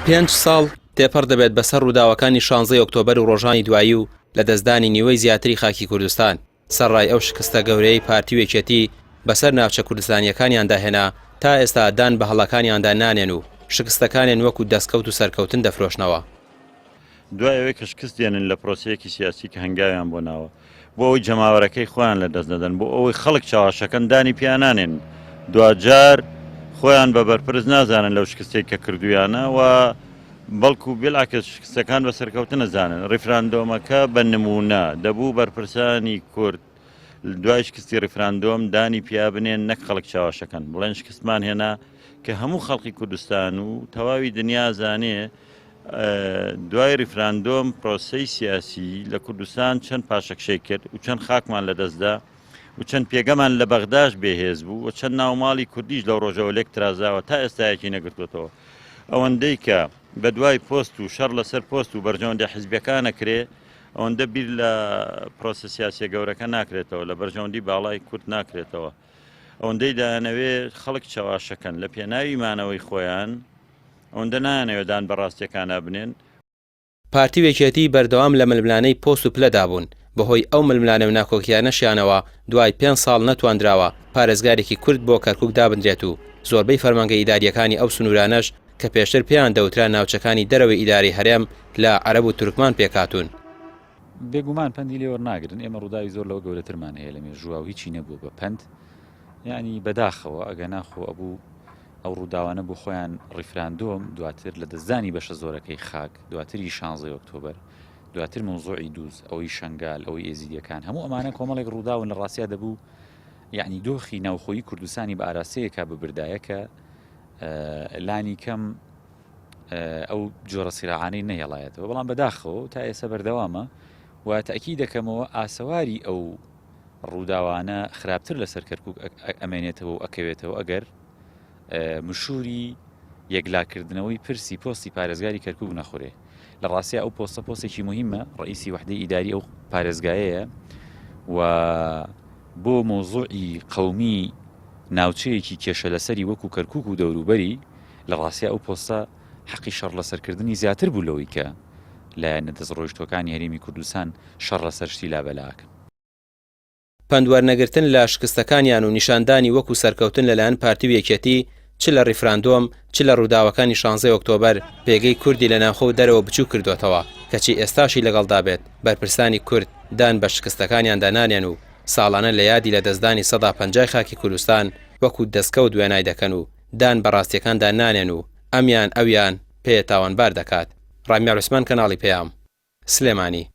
5 ساڵ تێپەڕ دەبێت بەسەر ڕووداوەکانی 16 ئۆکتۆبەر و ڕۆژانی دوایی و لە دەستدانی نیوەی زیاتری خاکی کوردستان سەرڕای ئەو شکستە گەورەی پارتی و یەکێتی بەسەر ناوچە کوردستانیەکانیاندا هێنا تا ئێستا دان بە هەڵەکانیاندا نانێن و شکستەکانیان وەکو دەستکەوت و سەرکەوتن دەفرۆشنەوە. دوای ئەوەی کە شکست دێنن لە پرۆسەیەکی سیاسی کە هەنگاویان بۆ ناوە بۆ ئەوەی جەماوەرەکەی خۆیان لە دەست دەدەن بۆ ئەوەی خەڵک چاواشەکەن دانی پیانانێن دوجار خۆیان بە بەرپرس نازانن لەو شکستێک کە کردویانە و بەڵکو بێڵاکە شکستەکان بە سەرکەوتن نەزانن. ڕیفراندۆمەکە بە نمونە دەبوو بەرپرسانی کورد دوای شکستی ڕیفراندۆم دانی پیا بنێن نەک خەڵک چاواشەکەن بڵێن شکستمان هێنا کە هەموو خەڵکی کوردستان و تەواوی دنیا زانێ دوای ریفراندۆم پرۆسەی سیاسی لە کوردستان چەند پاشەکشەی کرد و چەند خاکمان لەدەستدا و چەند پێگەمان لە بەغداش بێهێز بوو و چەند ناوماڵی کوردیش لەو ڕۆژەوە لێک ترازاوە تا ئێستایەکی نەگرتوێتەوە. ئەوەندەی کە بە دوای پۆست و شەڕ لەسەر پۆست و بەرژەوەندە حیزبیەکانە کرێ ئەوەندە بیر لە پرۆسە سیاسیە گەورەکە ناکرێتەوە لە بەرژەوەندی باڵای کورد ناکرێتەوە. ئەوەندەی دایانەوێ خەڵک چاواشەکەن لە پێناوی مانەوەی خۆیان ئەوەندە نایانەوێدان بەڕاستیەکانە بنێن. پارتی و یەکێتی بەردەوام لە ململانەی پۆست و پلەدا بوون بەهۆی ئەو ململانە و ناکۆکیانەشیانەوە دوای 5 ساڵ نەتواندراوە پارێزگارێکی کورد بۆ کەرکووک دابدرێت و زۆربەی فەرمانگە ئیداریەکانی ئەو سنوورانەش کە پێشتر پێیان دەوترا ناوچەکانی دەرەوەی ئیداری هەرێم لە عەرەب و تورکمان پێکاتون. بێگومان پەندی لێوە ناگرن ئێمە ڕووداوی زۆر لەوە گەورەترمان هەیە لە مێژووە و هیچی نەبوو بە پەند یعنی بەداخەوە ئەگە ناخۆ ئەبوو ئەو ڕووداوانە بۆ خۆیان ڕیفراندۆم دواتر لە دەستدانی بەشە زۆرەکەی خاک دواتری 16 ئۆکتۆبەر دواتر موزوعی دووز ئەوەی شەنگال ئەوەی ئێزیدیەکان هەموو ئەمانە کۆمەڵێک ڕووداون لە ڕاستیا دەبوو یعنی دۆخی ناوخۆیی کوردستانی بە ئاراستەیەکە ببردایەکە لانی کەم ئەو جۆرە سیراعانەی نەهێڵایەتەوە بەڵام بەداخەوە تا ئێستا بەردەوامە و تاکی دەکەمەوە ئاسەواری ئەو ڕووداوانە خراپتر لەسەر کەرکووک ئەمێنێتەوە و ئەکەوێتەوە ئەگەر مشوری یەکلاکردنەوەی پرسی پۆستی پارێزگاری کەرکووک نەخورێ. لە ڕاستیا ئەو پۆستە پۆستێکی مهمە ڕئیسی وحدەی ئیداری ئەو پارێزگایەیە و بۆ مۆزوعی قەومی ناوچەیەکی کێشە لەسەری وەکو کەرکووک و دەوروبەری لە ڕاستیا ئەو پۆستە حەقی شەڕ لەسەرکردنی زیاتر بوو لەوەی کە لایەنە دەستڕۆیشتەکانی هەرێمی کوردستان شەڕ لەسەر شتی لابەلاکن. پندوەرنەگرتن لە شکستەکانیان و نیشاندانی وەکو سەرکەوتن لەلایەن پارتی و یەکێتی چ لە ریفراندۆم چ لە ڕووداوەکانی 16 ئۆکتۆبەر پێگەی کوردی لە ناوخۆ و دەرەوە بچوو کردوێتەوە کەچی ئێستاشی لەگەڵدا بێت بەرپرسانی کورد دان بە شکستەکانیاندا نانێن و ساڵانە لە یادی لە دەستدانی 150 خاکی کوردستان وەکو دەستکەوت وێنای دەکەن و دان بەڕاستیەکاندا نانێن و ئەمیان ئەویان پێ تاوانبار دەکات. ڕامیار عوسمان کەناڵی پێام سلێمانی.